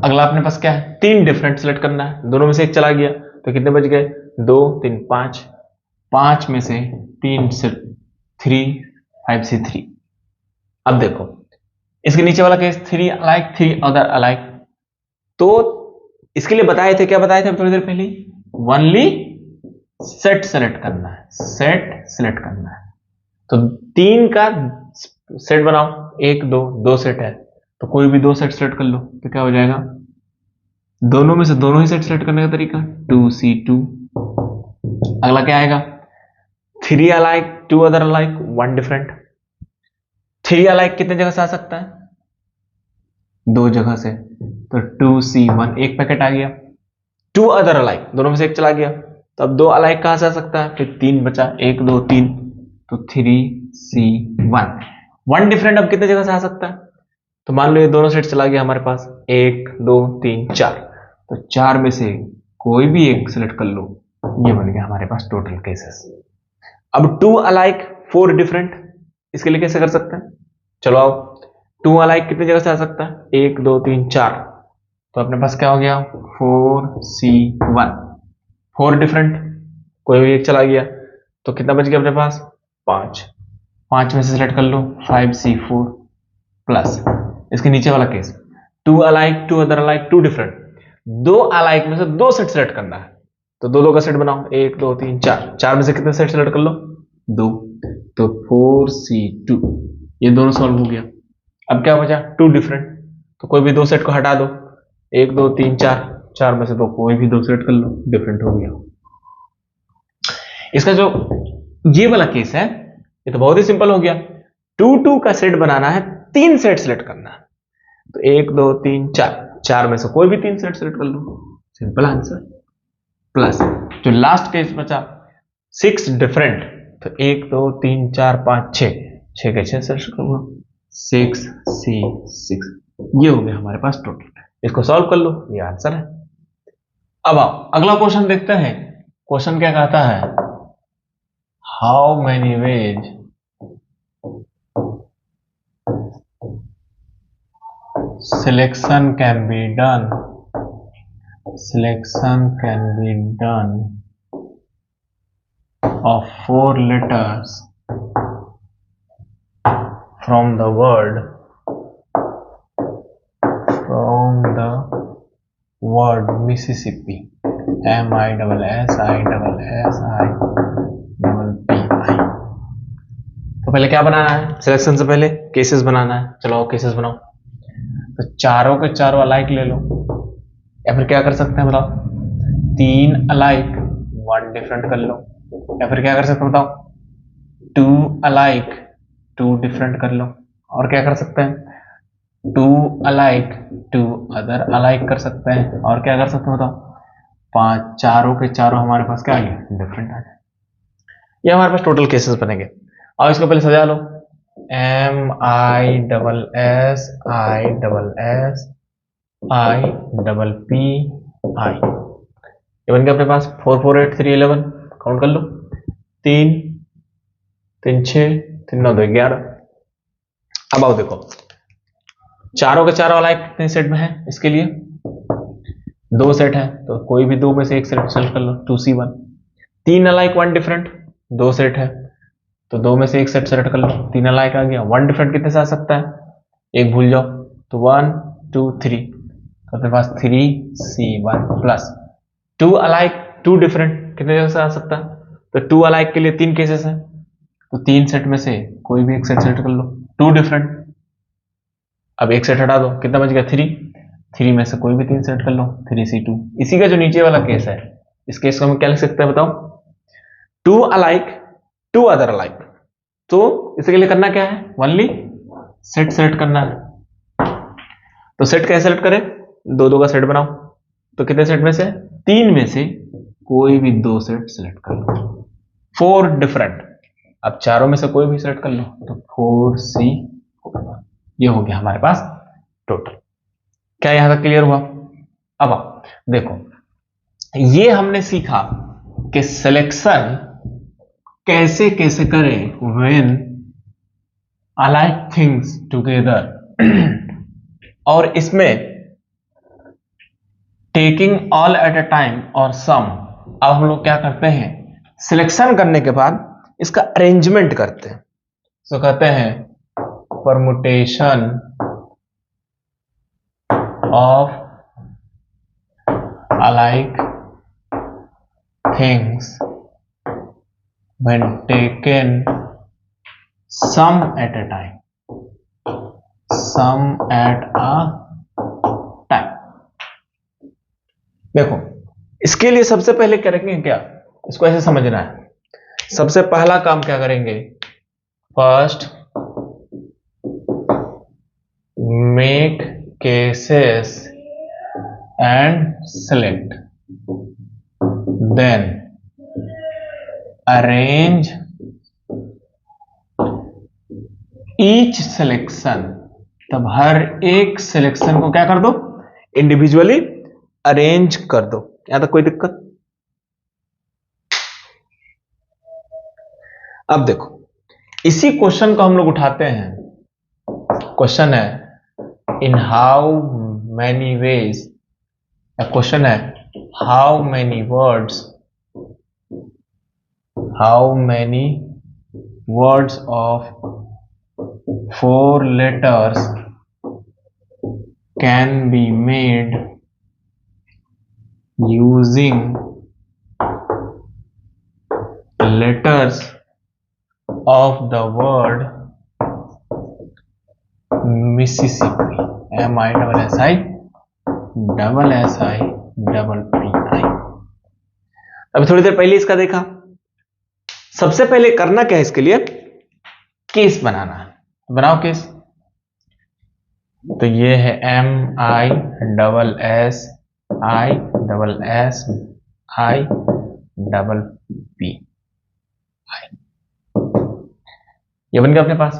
अगला अपने पास क्या है, 3 डिफरेंट सेलेक्ट करना है, दोनों में से एक चला गया तो कितने बच गए, 2 3 5, 5 में से 3 से 3, 5 से 3। अब देखो इसके नीचे वाला केस 3 अलाइक 3 अदर अलाइक, तो इसके लिए बताए थे, क्या बताए थे अब थोड़ी देर पहले, ओनली सेट सेलेक्ट करना है, सेट सेलेक्ट करना है। तो 3 का सेट बनाओ, 1 2 2 सेट है तो कोई भी 2 सेट सेलेक्ट कर लो, तो क्या हो जाएगा, दोनों में से दोनों ही सेट सेलेक्ट करने का तरीका 2C2। अगला क्या आएगा, 3 alike 2 other alike 1 different. 3 alike कितने जगह से आ सकता है, 2 जगह से, तो 2C1 एक पैकेट आ गया। 2 अदर अलाइक दोनों में से एक चला गया, तो अब 2 अलाइक कहां से आ सकता है, फिर 3 बचा, 1 2 3, तो 3C1। 1 डिफरेंट अब कितने जगह से आ सकता है, तो मान लो ये दोनों सेट चला गया हमारे पास, 1 2 3 4, तो 4 में से कोई भी एक सिलेक्ट कर लो, ये बन गया हमारे पास टोटल केसेस। अब 2 अलाइक 4 डिफरेंट, इसके लिए कैसे कर सकते हैं, चलो आओ, 2 अलाइक कितनी जगह से आ सकता है, 1 2 3 4, तो अपने पास क्या हो गया 4C1। 4 डिफरेंट कोई भी एक चला गया, तो कितना बच गया अपने पास 5, 5 में से सिलेक्ट कर लो 5C4 प्लस इसके नीचे वाला case 2 alike 2 other alike 2 different, 2 alike में से 2 सेट सेलेक्ट करना है, तो 2 2 का सेट बनाओ, 1 2 3 4, 4 में से कितने सेट सेलेक्ट कर लो 2, तो 4C2, ये दोनों सॉल्व हो गया। अब क्या बचा 2 डिफरेंट, तो कोई भी 2 सेट को हटा दो, 1 2 3 4, 4 में से तो कोई भी 2 सेट कर लो, डिफरेंट हो गया। इसका जो ये वाला केस है ये तो बहुत ही सिंपल हो गया, 2 2 का सेट बनाना है, 3 सेट सेलेक्ट करना है, तो 1 2 3 4, 4 में से कोई भी 3 सेट सेलेक्ट कर लो, सिंपल आंसर। प्लस जो लास्ट केस बचा 6 डिफरेंट, तो 1 2 3 4 5 6, 6 के 6 सेलेक्ट कर लो, 6C6, ये हो गया हमारे पास टोटल। इसको सॉल्व कर लो, ये आंसर है। अब आओ अगला क्वेश्चन देखते हैं, क्वेश्चन क्या कहता है, how many veg selection can be done of 4 letters from the word Mississippi, MISSISSIPPI। तो पहले क्या बनाना है, सिलेक्शन से पहले केसेस बनाना है, चलो केसेस बनाओ। तो चारों के चारों अलाइक ले लो, या फिर क्या कर सकते हैं बताओ, 3 अलाइक 1 डिफरेंट कर लो, या फिर क्या कर सकते हैं बताओ, 2 अलाइक 2 डिफरेंट कर लो, और क्या कर सकते हैं 2 अलाइक 2 अदर अलाइक कर सकते हैं, और क्या कर सकते हैं बताओ, 5 चारों के चारों हमारे पास क्या आ गया डिफरेंट आ गया। ये हमारे पास टोटल केसेस बनेंगे। और इसको पहले सजा लो, MISSISSIPPI, ये बन गया अपने पास 4 4 8 3 11, काउंट कर लो, 3 3 6 3 9 2 11। अब आओ देखो चारों के चारों अलाइक कितने सेट में है, इसके लिए 2 सेट है, तो कोई भी 2 में से एक सेट सेलेक्ट कर लो 2C1। 3 अलाइक 1 डिफरेंट 2 सेट है, तो 2 में से एक सेट सेलेक्ट कर लो, 3 अलाइक आ गया। 1 डिफरेंट कितने से आ सकता है, एक भूल जाओ, तो 1 2 3, तो अपने पास 3C1 प्लस 2 अलाइक 2 डिफरेंट कितने जगह से आ सकता है, तो 2 अलाइक के लिए 3 केसेस हैं, तो 3 सेट में से कोई भी एक सेट सेलेक्ट कर लो, 2 डिफरेंट। अब एक सेट हटा दो, कितना बच गया 3, 3 में से कोई भी 3 सेट कर लो, 3C2। इसी का जो नीचे वाला केस है, इस केस को हम क्या लिख सकते हैं बताओ, 2 अलाइक 2 अदर अलाइक। तो इसके लिए करना क्या है, ओनली सेट सेलेक्ट करना है। तो सेट कैसे सेलेक्ट करें, 2 2 का सेट बनाओ, तो कितने सेट में से 3 में से कोई भी 2 सेट सेलेक्ट कर लो, 4 डिफरेंट। अब चारों में से कोई भी सेलेक्ट कर लो, तो 4C, ये हो गया हमारे पास टोटल। क्या यहां तक क्लियर हुआ। अब देखो ये हमने सीखा कि सिलेक्शन कैसे कैसे करें व्हेन अलाइक थिंग्स टुगेदर, और इसमें taking all at a time और सम। अब हम लोग क्या करते हैं, सिलेक्शन करने के बाद इसका अरेंजमेंट करते हैं, तो कहते हैं permutation of alike things when taken some at a time, some at a time। देखो इसके लिए सबसे पहले करेंगे क्या, इसको ऐसे समझना है। सबसे पहला काम क्या करेंगे, first make cases and select, then arrange each selection। तब हर एक सिलेक्शन को क्या कर दो, इंडिविजुअली अरेंज कर दो। यहां तक कोई दिक्कत? अब देखो इसी क्वेश्चन को हम लोग उठाते हैं। क्वेश्चन है in how many ways, question है how many words of 4 letters can be made using letters of the word Mississippi, MISSI अभी थोड़ी देर पहले इसका देखा। सबसे पहले करना क्या है, इसके लिए केस बनाना है। बनाओ केस। तो ये है MISSIPPI, ये बन गया अपने पास।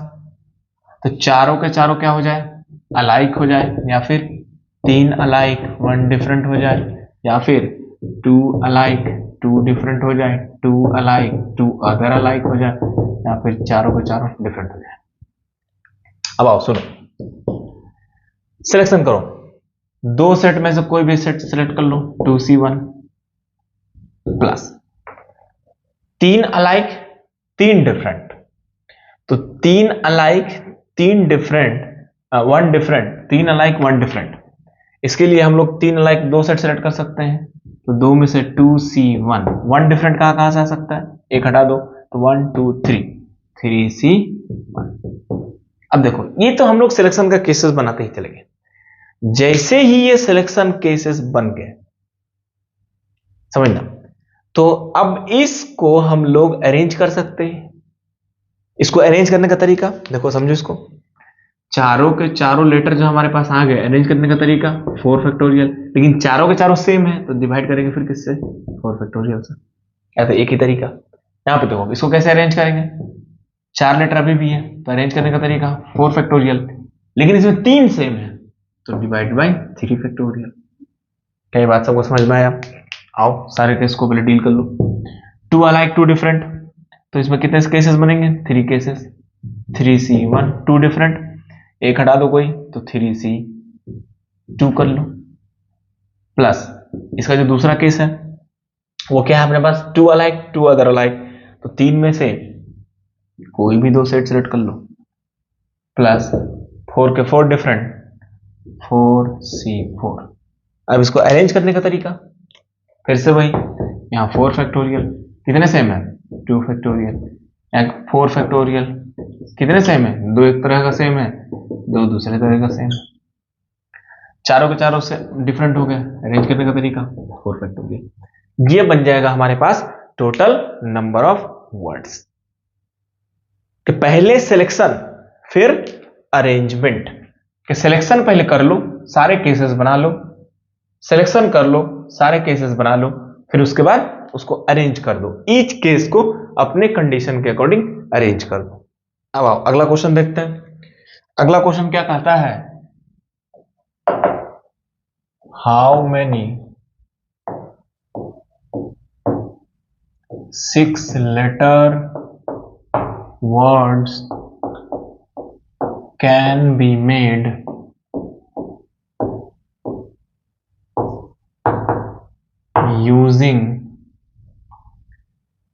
तो चारों के चारों क्या हो जाए, अलाइक हो जाए, या फिर 3 अलाइक 1 डिफरेंट हो जाए, या फिर 2 अलाइक 2 डिफरेंट हो जाए, 2 अलाइक 2 अदर अलाइक हो जाए, या फिर चारों के चारों डिफरेंट हो जाए। अब आओ सुनो, सिलेक्शन करो। 2 सेट में से कोई भी सेट सिलेक्ट कर लो, 2C1 प्लस 3 अलाइक 3 डिफरेंट। तो 3 alike 3 different 1 different, 3 alike 1 different. इसके लिए हम लोग 3 अलाइक 2 सेट सेलेक्ट कर सकते हैं। तो 2 में से 2C1, 1 डिफरेंट कहां से आ सकता है, एक हटा दो, तो 1 2 3 3C1। अब देखो ये तो हम लोग सिलेक्शन का केसेस बनाते ही चले गए। जैसे ही ये सिलेक्शन केसेस बन गए, समझना, तो अब इसको हम लोग अरेंज कर सकते हैं। इसको अरेंज करने का तरीका देखो, समझो इसको। चारों के चारों लेटर जो हमारे पास आ गए, अरेंज करने का तरीका 4 फैक्टोरियल, लेकिन चारों के चारों सेम है तो डिवाइड करेंगे फिर किससे, 4 फैक्टोरियल से। या तो एक ही तरीका। यहां पे देखो इसको कैसे अरेंज करेंगे, 4 लेटर अभी भी है तो अरेंज करने का तरीका 4 फैक्टोरियल, लेकिन इसमें 3 सेम है तो डिवाइड बाई 3 फैक्टोरियल। क्या ये बात सबको समझ में आया? आओ सारे केस को पहले डील कर लो। 2 अलाइक 2 डिफरेंट, तो इसमें कितने केसेस बनेंगे, 3 केसेस। 3C1 2 डिफरेंट, एक हटा दो कोई, तो 3C2 कर लो, प्लस इसका जो दूसरा केस है वो क्या है अपने पास, 2 अलाइक 2 अदर अलाइक। तो 3 में से कोई भी 2 सेट सेलेक्ट कर लो, प्लस 4 के 4 डिफरेंट, 4C4। अब इसको अरेंज करने का तरीका फिर से वही, यहां 4 फैक्टोरियल कितने सेम है, 2 फैक्टोरियल, 4 फैक्टोरियल कितने सेम है, 2 एक तरह का सेम है, 2 दूसरे तरह का सेम है। चारों के चारों से डिफरेंट हो गए, अरेंज करने का तरीका 4 फैक्टोरियल। ये बन जाएगा हमारे पास टोटल नंबर ऑफ वर्ड्स। कि पहले सिलेक्शन फिर अरेंजमेंट, कि सिलेक्शन पहले कर लो, सारे केसेस बना लो, सिलेक्शन कर लो, सारे केसेस बना लो, फिर उसके बाद उसको अरेंज कर दो, ईच केस को अपने कंडीशन के अकॉर्डिंग अरेंज कर दो। अब आओ अगला क्वेश्चन देखते हैं। अगला क्वेश्चन क्या कहता है, how many 6 letter words can be made using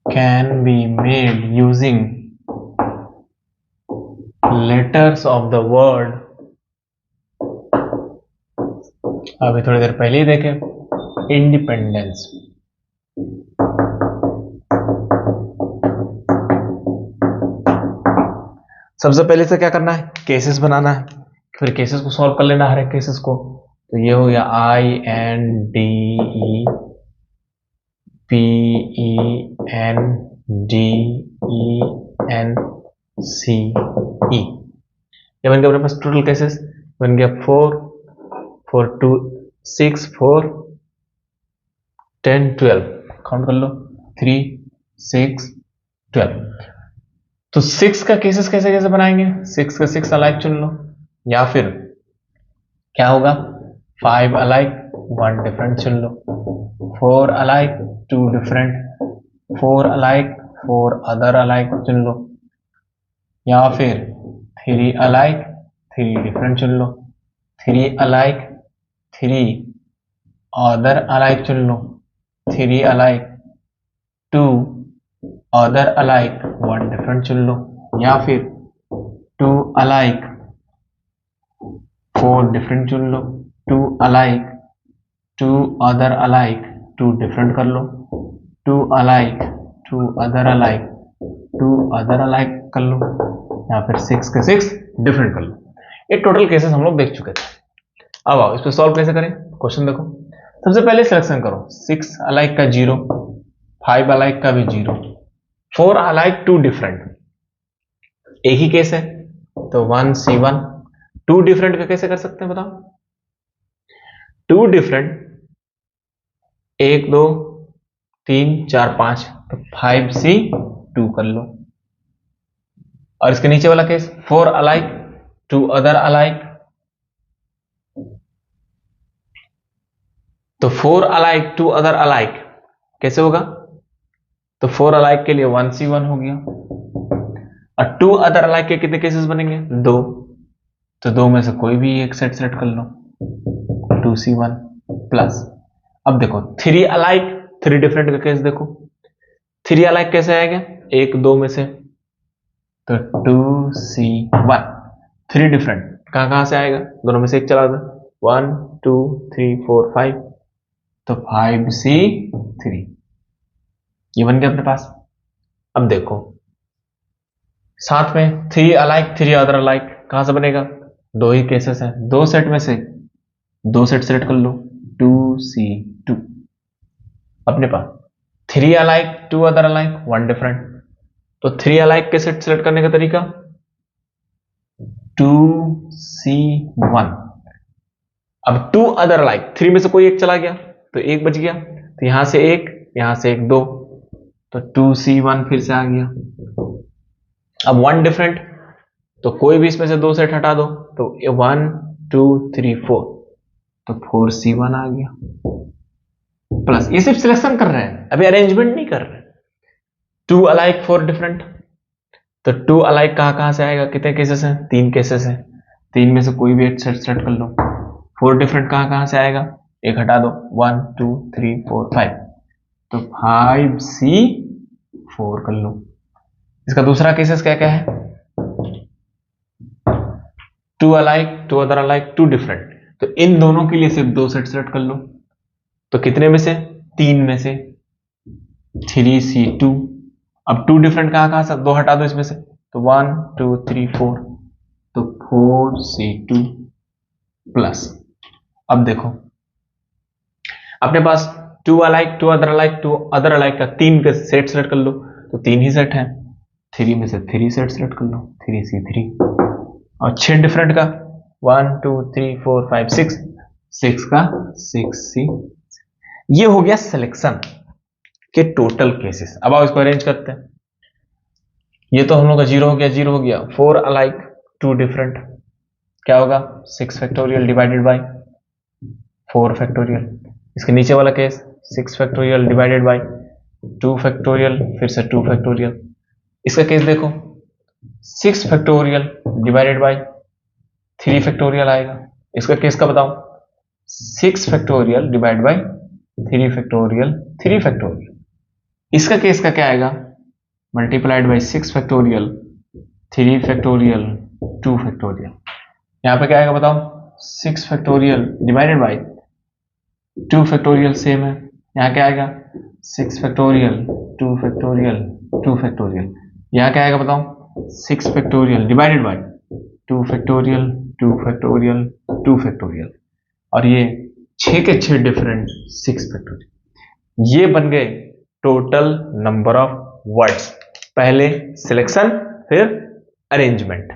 can be made using letters of the word। अभी थोड़ी देर पहले ही देखे इंडिपेंडेंस। सबसे पहले से क्या करना है, केसेस बनाना है, फिर केसेस को सॉल्व कर लेना हर एक केसेस को। तो ये हो गया INDEPENDENCE। ये बन गया अपने पास टोटल केसेस, बन गया 4 4 2 6 4 10 12, काउंट कर लो 3 6 12। तो 6 का केसेस कैसे कैसे बनाएंगे, 6 का 6 अलाइक चुन लो, या फिर क्या होगा 5 अलाइक 1 डिफरेंट चुन लो, 4 alike 2 different, 4 alike 4 other alike चुन लो, या फिर 3 अलाइक 3 डिफरेंट चुन लो, 3 अलाइक 3 अदर अलाइक चुन लो, 3 अलाइक 2 अदर अलाइक 1 डिफरेंट चुन लो, या फिर 2 अलाइक 4 डिफरेंट चुन लो, 2 अलाइक 2 अदर अलाइक 2 डिफरेंट कर लो, 2 alike 2 other alike 2 other alike कर लो, या फिर 6 के 6 डिफरेंट कर लो। ये टोटल केसेस हम लोग देख चुके थे। अब आओ इस पे सॉल्व कैसे करें, क्वेश्चन देखो। सबसे पहले सिलेक्शन करो 6 अलाइक का 0, 5 अलाइक का भी 0, 4 अलाइक 2 डिफरेंट, एक ही केस है तो 1 C1। 2 डिफरेंट का कैसे कर सकते हैं बताओ, 2 डिफरेंट 1 2 3 4 5, तो 5C2 कर लो। और इसके नीचे वाला केस 4 अलाइक 2 अदर अलाइक, तो 4 अलाइक 2 अदर अलाइक कैसे होगा, तो 4 अलाइक के लिए 1C1 हो गया, और 2 अदर अलाइक के कितने केसेस बनेंगे 2, तो 2 में से कोई भी एक सेट सेलेक्ट कर लो 2C1 प्लस। अब देखो 3 अलाइक 3 डिफरेंट का केस देखो, 3 अलाइक कैसे आएगा 1 2 में से, तो 2C1। 3 डिफरेंट कहां से आएगा, दोनों में से एक चला दो, 1 2 3 4 5, तो 5C3 ये बन गया अपने पास। अब देखो साथ में 3 अलाइक 3 अदर अलाइक कहां से बनेगा, 2 ही केसेस हैं, 2 सेट में से 2 सेट सेलेक्ट कर लो 2C2। अपने पास 3 अलाइक 2 अदर अलाइक 1 डिफरेंट, तो 3 अलाइक के सेट सेलेक्ट करने का तरीका 2C1। अब 2 अदर अलाइक 3 में से कोई एक चला गया तो एक बच गया, तो यहां से एक 2, तो 2C1 फिर से आ गया। अब 1 डिफरेंट, तो कोई भी इसमें से 2 सेट हटा दो, तो 1 2 3 4, तो 4C1 आ गया प्लस। ये सिर्फ सिलेक्शन कर रहे हैं, अभी अरेंजमेंट नहीं कर रहे। 2 अलाइक 4 डिफरेंट, तो 2 अलाइक कहां से आएगा, कितने केसेस हैं 3 केसेस हैं, 3 में से कोई भी एक सेट सेट कर लो। 4 डिफरेंट कहां से आएगा, एक हटा दो 1 2 3 4 5, तो 5C4 कर लो। इसका दूसरा केसेस क्या क्या है, 2 अलाइक 2 अदर अलाइक 2 डिफरेंट, तो इन दोनों के लिए सिर्फ 2 सेट सेलेक्ट कर लो, तो कितने में से 3 में से 3C2। अब 2 डिफरेंट कहां से, 2 हटा दो इसमें से, तो 1 2 3 4, तो 4C2 प्लस। अब देखो अपने पास 2 alike 2 other alike 2 other alike का 3 के सेट सेलेक्ट कर लो, तो 3 ही सेट है, 3 में से 3 सेट सेलेक्ट कर लो 3C3। और 6 डिफरेंट का 1 2 3 4 5 6, 6 का 6C। ये हो गया सिलेक्शन के टोटल केसेस। अब आओ इसको अरेंज करते हैं। ये तो हम लोग का 0 हो गया, 0 हो गया। 4 अलाइक 2 डिफरेंट क्या होगा, 6 फैक्टोरियल डिवाइडेड बाय 4 फैक्टोरियल। इसके नीचे वाला case 6 factorial divided by 2 factorial, फिर से 2 फैक्टोरियल। इसका केस देखो 6 फैक्टोरियल डिवाइडेड बाय 3 फैक्टोरियल आएगा। इसका केस का बताओ 6 factorial divide by 3 factorial 3 factorial. इसका केस का क्या आएगा, multiplied by 6 factorial 3 factorial 2 factorial. यहाँ पे क्या आएगा बताओ, 6 factorial divided by 2 factorial same है, यहाँ क्या आएगा 6 फैक्टोरियल 2 फैक्टोरियल 2 फैक्टोरियल। यहाँ क्या आएगा बताओ 6 factorial divided by 2 factorial 2 factorial 2 factorial. और ये 6 के 6 डिफरेंट 6 फैक्टोरियल। ये बन गए टोटल नंबर ऑफ वर्ड्स। पहले सिलेक्शन फिर अरेंजमेंट।